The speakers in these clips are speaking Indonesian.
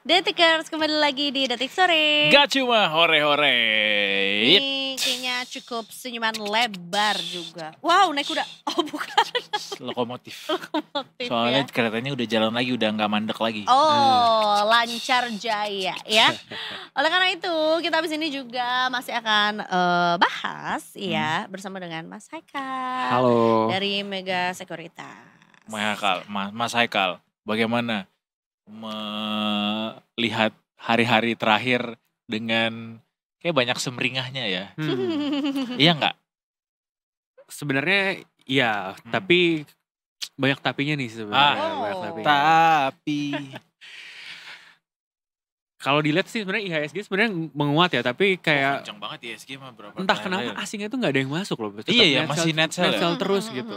Detikers kembali lagi di Detik Sore. Gak cuma hore-hore. Ini kayaknya cukup senyuman lebar juga. Wow, naik kuda. Oh bukan. Lokomotif. Lokomotif Soalnya ya. keretanya udah jalan lagi, udah gak mandek lagi. Oh, lancar jaya ya. Oleh karena itu kita abis ini juga masih akan bahas ya bersama dengan Mas Haikal. Halo. Dari Mega Sekuritas. Mas Haikal, bagaimana melihat hari-hari terakhir dengan kayak banyak semringahnya ya? Iya nggak? Sebenarnya iya, tapi banyak tapinya nih sebenarnya. Banyak tapinya. Tapi Kalau dilihat sih sebenarnya IHSG sebenarnya menguat ya, tapi kayak kencang banget ISG mah berapa? entah kenapa asingnya tuh nggak ada yang masuk loh. Tetap Iya ya, masih net sell ya? terus gitu.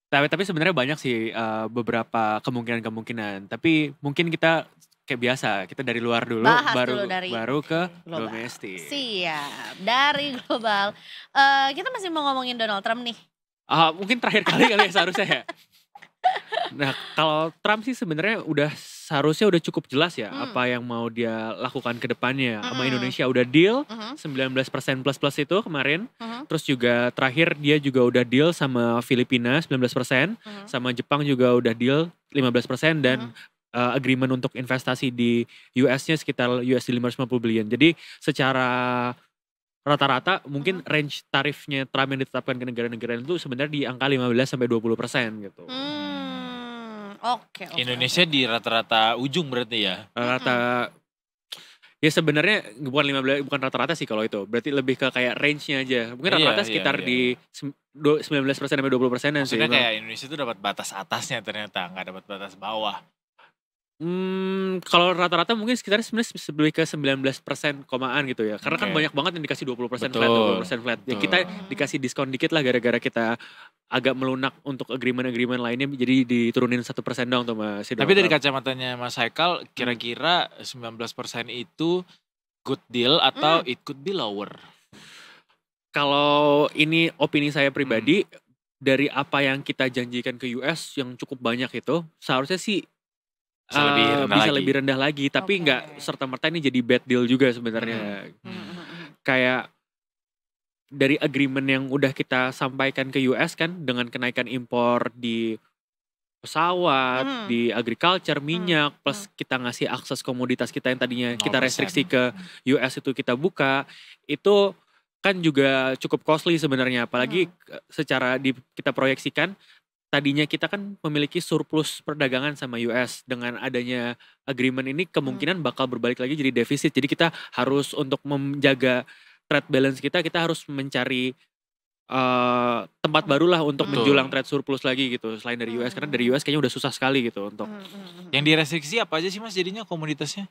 Tapi sebenarnya banyak sih beberapa kemungkinan. Tapi mungkin kita kayak biasa, kita dari luar dulu, Bahas baru dulu dari baru ke global. domestik. Siap, dari global. Kita masih mau ngomongin Donald Trump nih. Mungkin terakhir kali ya seharusnya ya. Nah kalau Trump sih sebenarnya seharusnya udah cukup jelas ya apa yang mau dia lakukan ke depannya. Sama Indonesia udah deal 19% plus itu kemarin. Terus juga terakhir dia juga udah deal sama Filipina 19%. Sama Jepang juga udah deal 15% dan agreement untuk investasi di US-nya sekitar USD 550 billion. Jadi secara rata-rata mungkin range tarifnya Trump yang ditetapkan ke negara-negara itu sebenarnya di angka 15-20% gitu. Oke. Indonesia di rata-rata ujung berarti ya? Rata ya sebenarnya bukan rata-rata sih kalau itu. Berarti lebih ke kayak range-nya aja. Mungkin rata-rata sekitar di 19% sampai 20%. Maksudnya kayak Indonesia tuh dapat batas atasnya ternyata, nggak dapat batas bawah. Kalau rata-rata mungkin sekitar sebenarnya lebih ke 19% komaan gitu ya. Karena kan banyak banget yang dikasih 20% flat, 20% flat. Ya kita dikasih diskon dikit lah gara-gara kita agak melunak untuk agreement lainnya, jadi diturunin 1% dong tuh Mas. Tapi dari kacamatanya Mas Haikal, kira-kira 19% itu good deal atau it could be lower? Kalau ini opini saya pribadi, dari apa yang kita janjikan ke US yang cukup banyak itu, seharusnya sih bisa lebih rendah lagi. Tapi nggak serta-merta ini jadi bad deal juga sebenarnya. Kayak dari agreement yang udah kita sampaikan ke US kan, dengan kenaikan impor di pesawat, di agriculture, minyak, plus kita ngasih akses komoditas kita yang tadinya kita restriksi ke US itu kita buka, itu kan juga cukup costly sebenarnya. Apalagi secara kita proyeksikan, tadinya kita kan memiliki surplus perdagangan sama US. Dengan adanya agreement ini kemungkinan bakal berbalik lagi jadi defisit. Jadi kita harus untuk menjaga trade balance kita harus mencari tempat barulah untuk menjulang trade surplus lagi gitu. Selain dari US, karena dari US kayaknya udah susah sekali gitu untuk. Yang direstriksi apa aja sih Mas jadinya komoditasnya?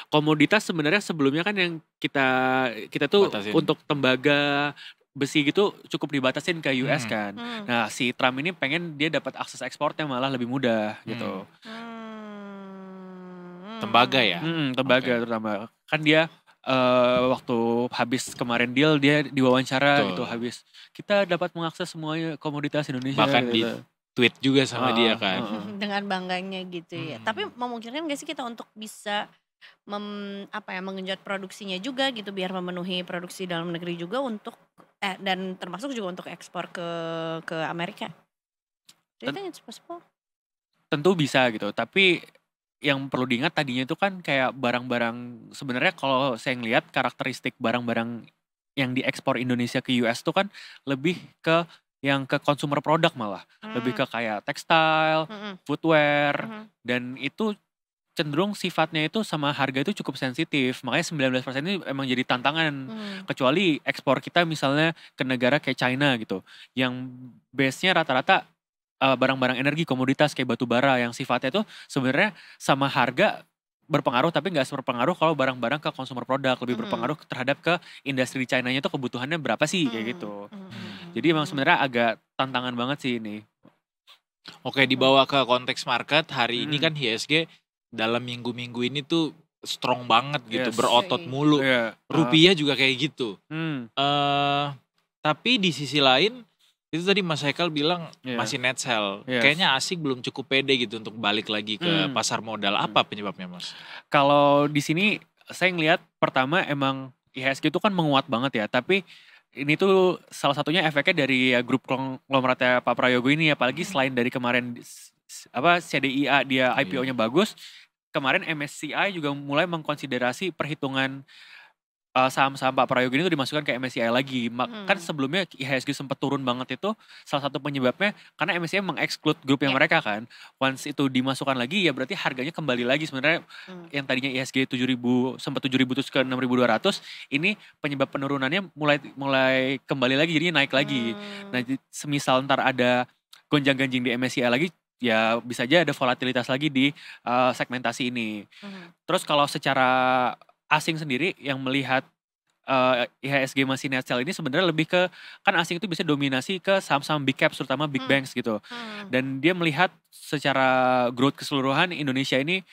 Komoditas sebenarnya sebelumnya kan yang kita tuh batasin. Untuk tembaga, besi gitu cukup dibatasin ke US kan. Nah si Trump ini pengen dia dapat akses ekspornya malah lebih mudah gitu. Tembaga ya? Tembaga terutama. Kan dia waktu habis kemarin deal dia diwawancara gitu, habis kita dapat mengakses semuanya komoditas Indonesia. Bahkan gitu. di tweet juga sama dia kan. Dengan bangganya gitu ya. Tapi memungkinkan gak sih kita untuk bisa mengenjot produksinya juga gitu biar memenuhi produksi dalam negeri juga untuk dan termasuk juga untuk ekspor ke Amerika. Do you think it's possible? Tentu bisa gitu, tapi yang perlu diingat tadinya itu kan kayak barang-barang, sebenarnya kalau saya ngelihat karakteristik barang-barang yang diekspor Indonesia ke US tuh kan lebih ke yang ke consumer product malah. Lebih ke kayak tekstil, footwear, dan itu cenderung sifatnya itu sama harga itu cukup sensitif. Makanya 19% ini emang jadi tantangan. Kecuali ekspor kita misalnya ke negara kayak China gitu, yang base-nya rata-rata barang-barang energi, komoditas kayak batu bara yang sifatnya itu sebenarnya sama harga berpengaruh, tapi nggak berpengaruh kalau barang-barang ke consumer product, lebih berpengaruh terhadap ke industri China-nya tuh kebutuhannya berapa sih kayak gitu. Jadi emang sebenarnya agak tantangan banget sih ini. Oke, dibawa ke konteks market hari ini kan IHSG dalam minggu-minggu ini tuh strong banget gitu, berotot mulu. Rupiah juga kayak gitu. Tapi di sisi lain Itu tadi Mas Haikal bilang Iya. masih net sell. Yes. Kayaknya asing belum cukup pede gitu untuk balik lagi ke pasar modal. Apa penyebabnya Mas? Kalau di sini saya ngelihat pertama emang IHSG itu kan menguat banget ya, tapi ini tuh salah satunya efeknya dari grup konglomeratnya Pak Prayogo ini, apalagi selain dari kemarin CDIA dia IPO-nya bagus, kemarin MSCI juga mulai mengkonsiderasi perhitungan saham-saham Pak Prayogo ini tuh dimasukkan ke MSCI lagi. Kan sebelumnya IHSG sempat turun banget itu salah satu penyebabnya karena MSCI meng-exclude grup yang mereka kan. Once itu dimasukkan lagi ya berarti harganya kembali lagi sebenarnya yang tadinya IHSG 7.000 sempat 7.000 terus ke 6.200, ini penyebab penurunannya mulai kembali lagi jadinya naik lagi. Nah, semisal ntar ada gonjang-ganjing di MSCI lagi ya bisa aja ada volatilitas lagi di segmentasi ini. Terus kalau secara asing sendiri yang melihat IHSG masih net sell ini sebenarnya lebih ke, kan asing itu bisa dominasi ke saham-saham big caps terutama big banks gitu. Dan dia melihat secara growth keseluruhan Indonesia ini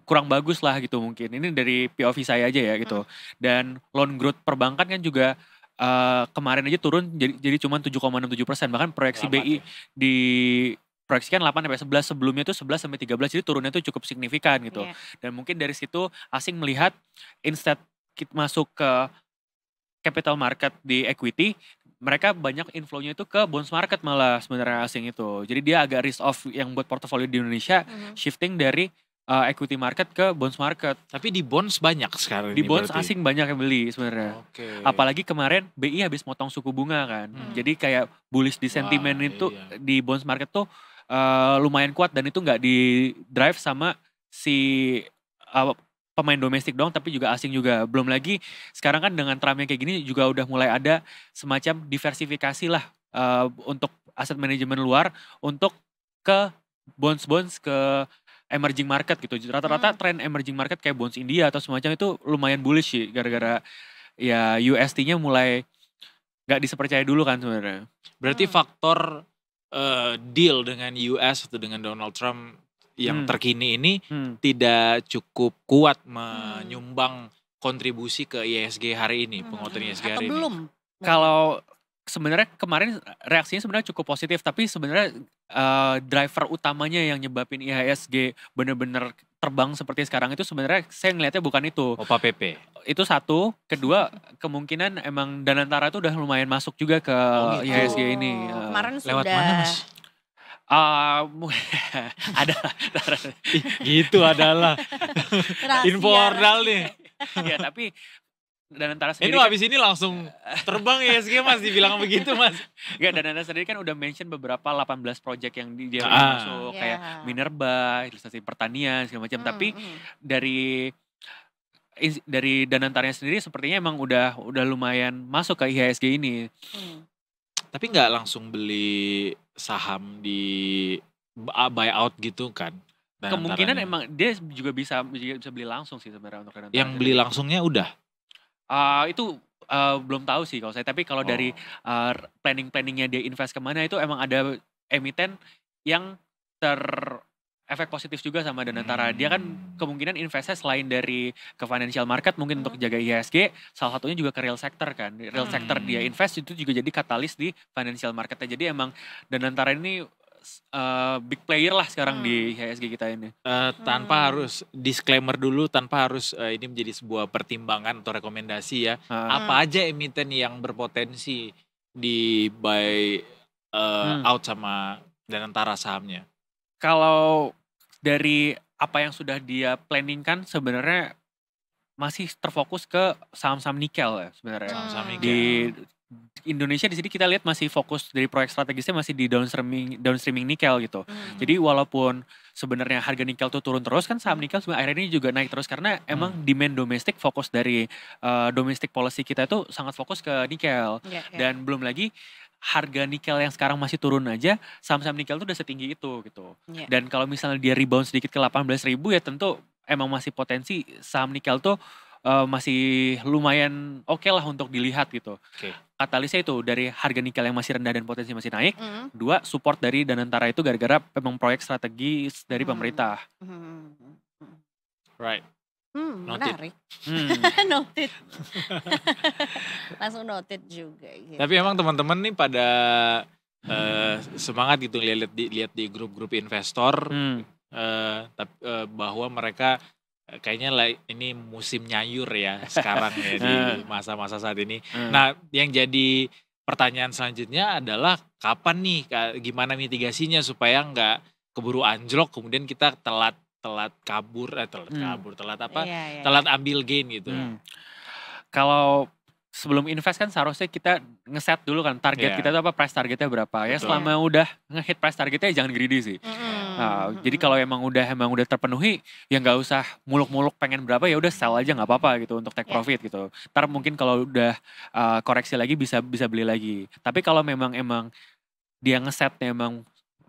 kurang bagus lah gitu mungkin. Ini dari POV saya aja ya gitu. Dan loan growth perbankan kan juga kemarin aja turun jadi cuma 7,67%. Bahkan proyeksi BI di proyeksikan 8-11, sebelumnya itu 11-13, jadi turunnya itu cukup signifikan gitu. Dan mungkin dari situ asing melihat instead kita masuk ke capital market di equity, mereka banyak inflow-nya itu ke bonds market malah sebenarnya asing itu. Jadi dia agak risk off yang buat portofolio di Indonesia, shifting dari equity market ke bonds market. Tapi di bonds banyak sekarang di ini bonds berarti. Asing banyak yang beli sebenarnya. Apalagi kemarin BI habis motong suku bunga kan. Jadi kayak bullish di sentimen itu di bonds market tuh lumayan kuat, dan itu nggak di drive sama si pemain domestik dong, tapi juga asing juga. Belum lagi sekarang kan dengan Trump yang kayak gini juga udah mulai ada semacam diversifikasi lah untuk aset manajemen luar untuk ke bonds ke emerging market gitu. Rata-rata tren emerging market kayak bonds India atau semacam itu lumayan bullish sih, gara-gara ya UST-nya mulai nggak disepercaya dulu kan sebenarnya. Berarti faktor deal dengan US atau dengan Donald Trump yang terkini ini tidak cukup kuat menyumbang kontribusi ke IHSG hari ini, penguatan IHSG hari ini. Atau belum? Kalau sebenarnya kemarin reaksinya sebenarnya cukup positif, tapi sebenarnya driver utamanya yang nyebabin IHSG bener-bener terbang seperti sekarang itu sebenarnya saya ngelihatnya bukan itu. Opa PP. Itu satu. Kedua, kemungkinan emang Danantara itu udah lumayan masuk juga ke IHSG ini. Kemarin lewat sudah. mana Mas? Ada. Gitu adalah. Info ordal nih. Ya tapi Danantara sendiri ini habis ini langsung terbang IHSG Mas, dibilang begitu Mas. Enggak, Danantara sendiri kan udah mention beberapa 18 project yang dia masuk, kayak Minerba, ilustrasi pertanian segala macam. Tapi dari Danantaranya sendiri sepertinya emang udah lumayan masuk ke IHSG ini. Tapi nggak langsung beli saham di buyout gitu kan? Kemungkinan emang dia juga bisa beli langsung sih sebenarnya untuk Danantara. Yang beli langsungnya udah? Itu belum tahu sih kalau saya. Tapi kalau dari planning-planningnya dia invest kemana itu emang ada emiten yang efek positif juga sama Danantara. Dia kan kemungkinan investnya selain dari ke financial market mungkin untuk jaga IHSG, salah satunya juga ke real sector kan. Real sector dia invest itu juga jadi katalis di financial marketnya. Jadi emang Danantara ini big player lah sekarang di IHSG kita ini. Tanpa harus disclaimer dulu, tanpa harus ini menjadi sebuah pertimbangan atau rekomendasi ya. Apa aja emiten yang berpotensi di buy out sama Danantara sahamnya? Kalau dari apa yang sudah dia planningkan sebenarnya masih terfokus ke saham-saham nikel ya sebenarnya. Saham-saham nikel. Di Indonesia di sini kita lihat masih fokus dari proyek strategisnya masih di downstreaming nikel gitu. Jadi walaupun sebenarnya harga nikel tuh turun terus kan saham nikel sebenarnya akhirnya ini juga naik terus karena emang demand domestik, fokus dari domestic policy kita itu sangat fokus ke nikel. Dan belum lagi harga nikel yang sekarang masih turun aja, saham-saham nikel tuh udah setinggi itu gitu. Dan kalau misalnya dia rebound sedikit ke 18.000 ya tentu emang masih potensi saham nikel tuh masih lumayan oke lah untuk dilihat gitu. Katalisnya itu dari harga nikel yang masih rendah dan potensi masih naik. Dua, support dari Danantara itu gara-gara memang proyek strategis dari pemerintah. Right. Menarik. Noted. Langsung noted juga. Gitu. Tapi emang teman-teman nih pada semangat gitu lihat di grup-grup investor bahwa mereka kayaknya ini musim nyayur ya sekarang ya di masa-masa saat ini. Nah, yang jadi pertanyaan selanjutnya adalah kapan nih, gimana mitigasinya supaya nggak keburu anjlok kemudian kita telat kabur, telat ambil gain gitu. Kalau sebelum invest kan seharusnya kita ngeset dulu kan target kita tuh apa, price targetnya berapa. Ya selama udah ngehit price targetnya jangan greedy sih. Nah, jadi kalau emang udah terpenuhi ya nggak usah muluk-muluk pengen berapa, ya udah sell aja nggak apa-apa gitu untuk take profit gitu. Ntar mungkin kalau udah koreksi lagi bisa beli lagi. Tapi kalau memang dia ngesetnya emang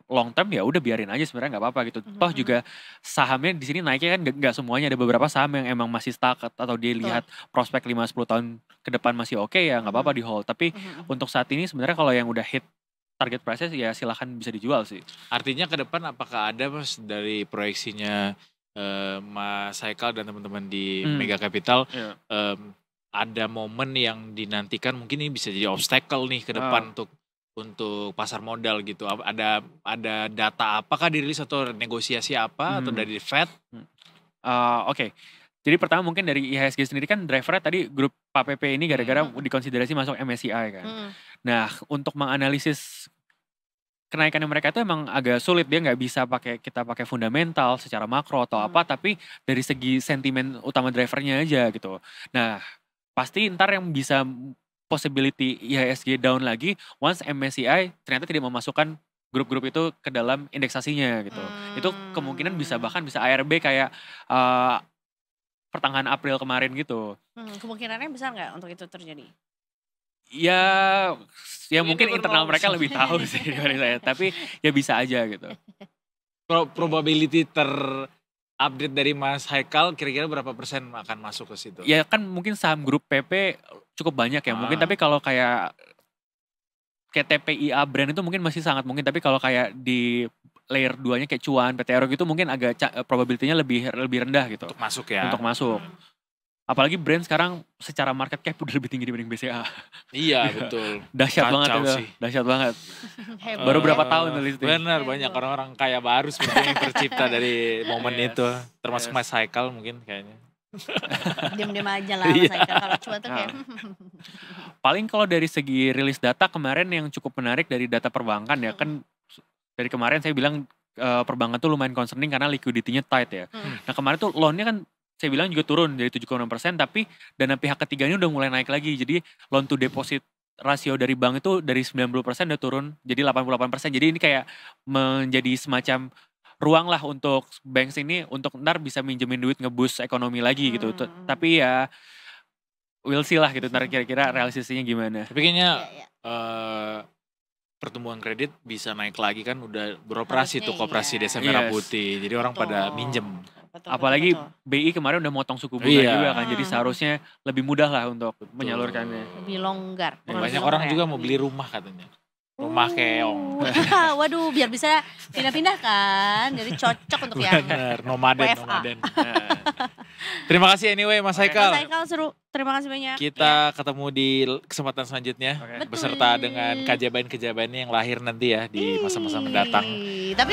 long term ya udah biarin aja sebenarnya nggak apa-apa gitu. Toh juga sahamnya di sini naiknya kan nggak semuanya, ada beberapa saham yang emang masih stuck atau dia lihat prospek 5-10 tahun ke depan masih oke, ya nggak apa-apa di hold. Tapi untuk saat ini sebenarnya kalau yang udah hit target price ya silahkan bisa dijual sih. Artinya ke depan apakah ada Mas dari proyeksinya Mas Haikal dan teman-teman di Mega Capital ada momen yang dinantikan mungkin ini bisa jadi obstacle nih ke depan untuk pasar modal gitu. Ada data apakah dirilis atau negosiasi apa atau dari Fed? Oke. Jadi pertama mungkin dari IHSG sendiri kan drivernya tadi grup PAPP ini gara-gara dikonsiderasi masuk MSCI kan. Nah, untuk menganalisis kenaikan mereka itu emang agak sulit, dia nggak bisa kita pakai fundamental secara makro atau apa, tapi dari segi sentimen utama drivernya aja gitu. Nah, pasti ntar yang bisa possibility IHSG down lagi once MSCI ternyata tidak memasukkan grup-grup itu ke dalam indeksasinya gitu. Itu kemungkinan bahkan bisa ARB kayak pertengahan April kemarin gitu. Kemungkinannya besar nggak untuk itu terjadi? Ya mungkin internal mereka lebih tahu sih dari saya, tapi ya bisa aja gitu. Probability update dari Mas Haikal kira-kira berapa persen akan masuk ke situ? Ya kan mungkin saham grup PP cukup banyak ya mungkin, tapi kalau kayak TPIA brand itu mungkin masih sangat mungkin, tapi kalau kayak di layer 2-nya kayak Cuan, PT Ero gitu mungkin agak probability-nya lebih rendah gitu. Untuk masuk ya. Untuk masuk. Apalagi brand sekarang secara market cap udah lebih tinggi dibanding BCA. Iya betul. Dahsyat banget itu. Dahsyat banget. Baru berapa tahun tuh listing. Benar, banyak orang-orang kaya baru seperti yang tercipta dari momen itu. Termasuk Mas Haikal mungkin kayaknya. Diam-diam aja lah Mas Haikal, kalau Cuan tuh kayak. Paling kalau dari segi rilis data kemarin yang cukup menarik dari data perbankan ya kan, dari kemarin saya bilang perbankan tuh lumayan concerning karena liquidity-nya tight ya. Nah kemarin tuh loan-nya kan saya bilang juga turun dari 7,6%, tapi dana pihak ketiganya udah mulai naik lagi. Jadi loan to deposit rasio dari bank itu dari 90% udah turun jadi 88%. Jadi ini kayak menjadi semacam ruang lah untuk bank ini untuk ntar bisa minjemin duit ngeboost ekonomi lagi gitu. Tapi ya we'll see lah gitu ntar kira-kira realisasinya gimana. Tapi kayaknya pertumbuhan kredit bisa naik lagi kan, udah beroperasi tuh Koperasi Desa Merah Putih. Jadi orang pada minjem. Apalagi BI kemarin udah motong suku bunga juga kan, jadi seharusnya lebih mudah lah untuk menyalurkannya. Lebih longgar. Banyak orang juga mau beli rumah katanya. Rumah keong. Waduh, biar bisa pindah-pindah kan, jadi cocok untuk yang nomaden. Terima kasih anyway Mas Haikal. Mas Haikal seru, terima kasih banyak. Kita ketemu di kesempatan selanjutnya beserta dengan keajaiban-keajaiban yang lahir nanti ya di masa-masa mendatang. Tapi